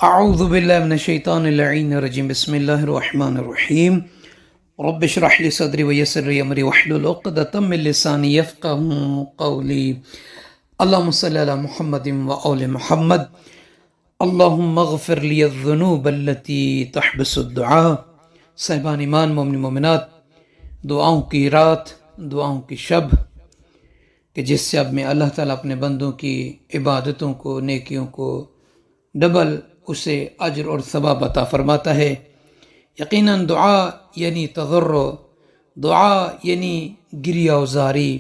اعوذ باللہ من الشیطان اللعین الرجیم بسم اللہ الرحمن الرحیم رب اشرح لی صدری ویسر لی امری واحلل عقدۃ من لسانی یفقهوا قولی اللہم صلی علی محمد وآل محمد اللہم اغفر لی الذنوب التي تحبس الدعاء۔ صاحبان ایمان، مومن مومنات، دعاؤں کی رات، دعاؤں کی شب کہ جس شب میں اللہ تعالیٰ اپنے بندوں کی عبادتوں کو، نیکیوں کو ڈبل اسے اجر اور ثواب عطا فرماتا ہے۔ یقیناً دعا یعنی تضرع، دعا یعنی گریہ و زاری،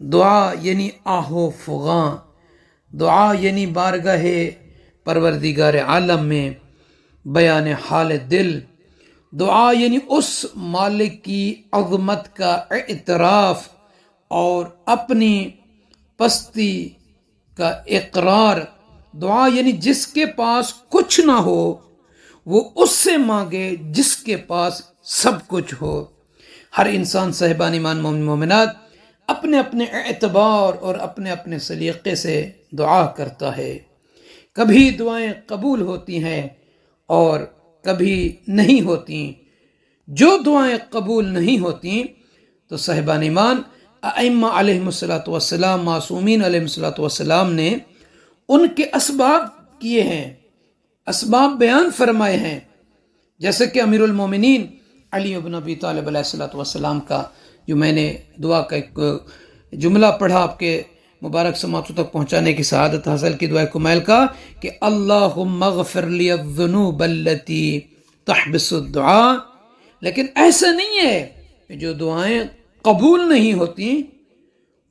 دعا یعنی آہ و فغاں، دعا یعنی بارگاہ پروردگار عالم میں بیان حال دل، دعا یعنی اس مالک کی عظمت کا اعتراف اور اپنی پستی کا اقرار، دعا یعنی جس کے پاس کچھ نہ ہو وہ اس سے مانگے جس کے پاس سب کچھ ہو۔ ہر انسان صاحبان ایمان، مومن مومنات اپنے اپنے اعتبار اور اپنے اپنے سلیقے سے دعا کرتا ہے۔ کبھی دعائیں قبول ہوتی ہیں اور کبھی نہیں ہوتی۔ جو دعائیں قبول نہیں ہوتی تو صاحبان ایمان ائمہ علیہم الصلوۃ والسلام، معصومین علیہم الصلوۃ والسلام نے ان کے اسباب کیے ہیں، اسباب بیان فرمائے ہیں، جیسے کہ امیر المومنین علی بن ابی طالب علیہ الصلوۃ والسلام کا جو میں نے دعا کا ایک جملہ پڑھا آپ کے مبارک سماعتوں تک پہنچانے کی سعادت حاصل کی، دعائے کمیل کا کہ اللہم اغفر لی الذنوب التی تحبس الدعاء۔ لیکن ایسا نہیں ہے کہ جو دعائیں قبول نہیں ہوتی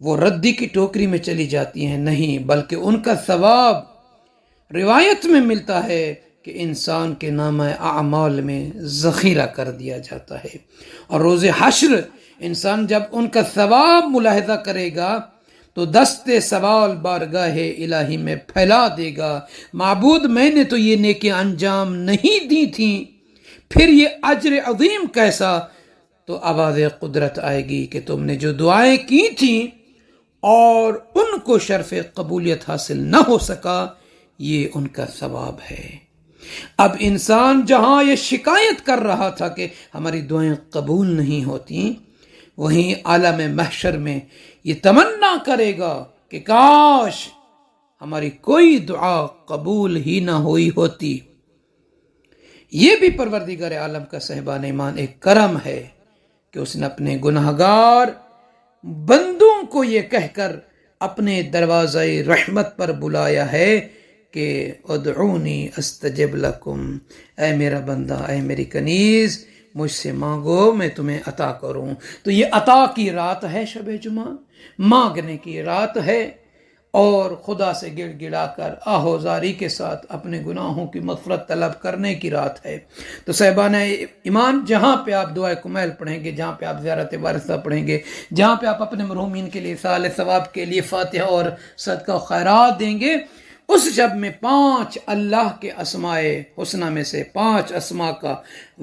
وہ ردی کی ٹوکری میں چلی جاتی ہیں، نہیں، بلکہ ان کا ثواب روایت میں ملتا ہے کہ انسان کے نامہ اعمال میں ذخیرہ کر دیا جاتا ہے، اور روز حشر انسان جب ان کا ثواب ملاحظہ کرے گا تو دستے سوال بارگاہ الہی میں پھیلا دے گا، معبود میں نے تو یہ نیکیاں انجام نہیں دی تھیں، پھر یہ اجر عظیم کیسا؟ تو آواز قدرت آئے گی کہ تم نے جو دعائیں کی تھیں اور ان کو شرف قبولیت حاصل نہ ہو سکا، یہ ان کا ثواب ہے۔ اب انسان جہاں یہ شکایت کر رہا تھا کہ ہماری دعائیں قبول نہیں ہوتی، وہیں عالم محشر میں یہ تمنا کرے گا کہ کاش ہماری کوئی دعا قبول ہی نہ ہوئی ہوتی۔ یہ بھی پروردگار عالم کا صاحبان ایمان ایک کرم ہے کہ اس نے اپنے گناہگار بندوں کو یہ کہہ کر اپنے دروازہ رحمت پر بلایا ہے کہ ادعونی استجب لکم، اے میرا بندہ، اے میری کنیز، مجھ سے مانگو میں تمہیں عطا کروں۔ تو یہ عطا کی رات ہے شب جمعہ، مانگنے کی رات ہے، اور خدا سے گڑ گڑا کر آہوزاری کے ساتھ اپنے گناہوں کی مغفرت طلب کرنے کی رات ہے۔ تو صاحبان ایمان، جہاں پہ آپ دعائے کمیل پڑھیں گے، جہاں پہ آپ زیارت وارثہ پڑھیں گے، جہاں پہ آپ اپنے مرحومین کے لیے سال ثواب کے لیے فاتحہ اور صدقہ و خیرات دیں گے، اس شب میں 5 اللہ کے اسماء حسنہ میں سے 5 اسماء کا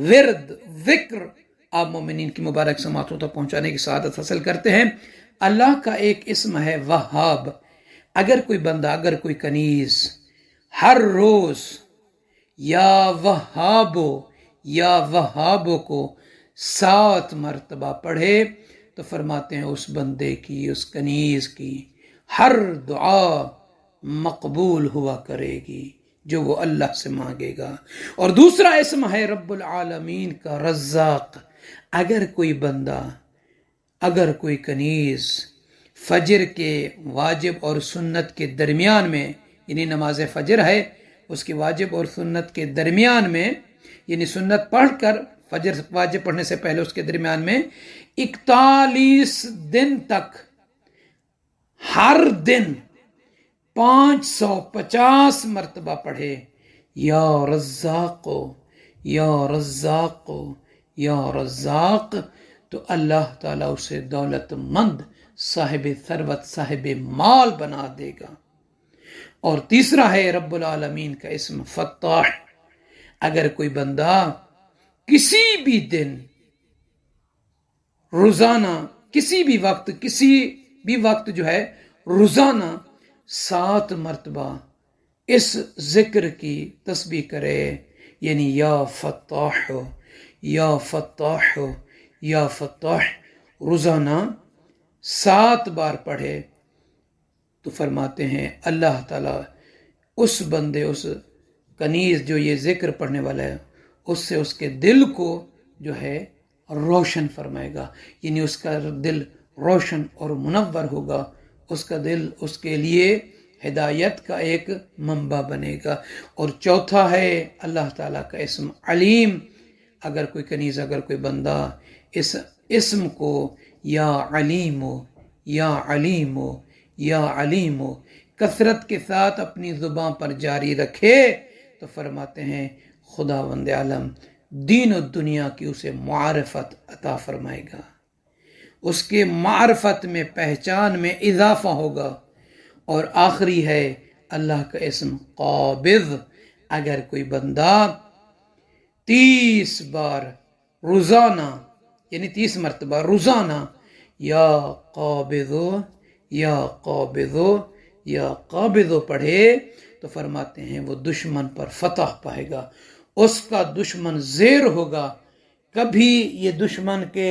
ورد ذکر آپ مومنین کی مبارک سماعتوں تک پہنچانے کی سعادت حاصل کرتے ہیں۔ اللہ کا ایک اسم ہے وہاب۔ اگر کوئی بندہ، اگر کوئی کنیز ہر روز یا وہابو کو 7 مرتبہ پڑھے تو فرماتے ہیں اس بندے کی، اس کنیز کی ہر دعا مقبول ہوا کرے گی جو وہ اللہ سے مانگے گا۔ اور دوسرا اسم ہے رب العالمین کا رزاق۔ اگر کوئی بندہ، اگر کوئی کنیز فجر کے واجب اور سنت کے درمیان میں، یعنی نماز فجر ہے اس کی واجب اور سنت کے درمیان میں، یعنی سنت پڑھ کر فجر واجب پڑھنے سے پہلے اس کے درمیان میں 41 دن تک ہر دن 550 مرتبہ پڑھے یا رزاق یا رزاق یا رزاق، تو اللہ تعالیٰ اسے دولت مند، صاحب ثروت، صاحب مال بنا دے گا۔ اور تیسرا ہے رب العالمین کا اسم فتاح۔ اگر کوئی بندہ کسی بھی دن، روزانہ، کسی بھی وقت جو ہے روزانہ 7 مرتبہ اس ذکر کی تسبیح کرے، یعنی یا فتاح یا فتاح یا فتاح روزانہ 7 بار پڑھے تو فرماتے ہیں اللہ تعالیٰ اس بندے، اس کنیز جو یہ ذکر پڑھنے والا ہے، اس سے اس کے دل کو جو ہے روشن فرمائے گا، یعنی اس کا دل روشن اور منور ہوگا، اس کا دل اس کے لیے ہدایت کا ایک منبع بنے گا۔ اور چوتھا ہے اللہ تعالیٰ کا اسم علیم۔ اگر کوئی کنیز، اگر کوئی بندہ اس اسم کو یا علیم یا علیم یا علیم کثرت کے ساتھ اپنی زبان پر جاری رکھے تو فرماتے ہیں خداوند عالم دین و دنیا کی اسے معرفت عطا فرمائے گا، اس کے معرفت میں، پہچان میں اضافہ ہوگا۔ اور آخری ہے اللہ کا اسم قابض۔ اگر کوئی بندہ 30 بار روزانہ، یعنی 30 مرتبہ روزانہ یا قابض یا قابض یا قابض پڑھے تو فرماتے ہیں وہ دشمن پر فتح پائے گا، اس کا دشمن زیر ہوگا، کبھی یہ دشمن کے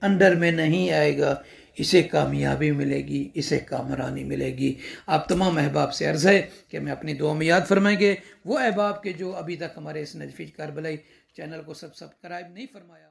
انڈر میں نہیں آئے گا، اسے کامیابی ملے گی، اسے کامرانی ملے گی۔ آپ تمام احباب سے عرض ہے کہ ہمیں اپنی دعا میں یاد فرمائیں گے، وہ احباب کے جو ابھی تک ہمارے اس نجفی کربلائی چینل کو سبسکرائب نہیں فرمایا۔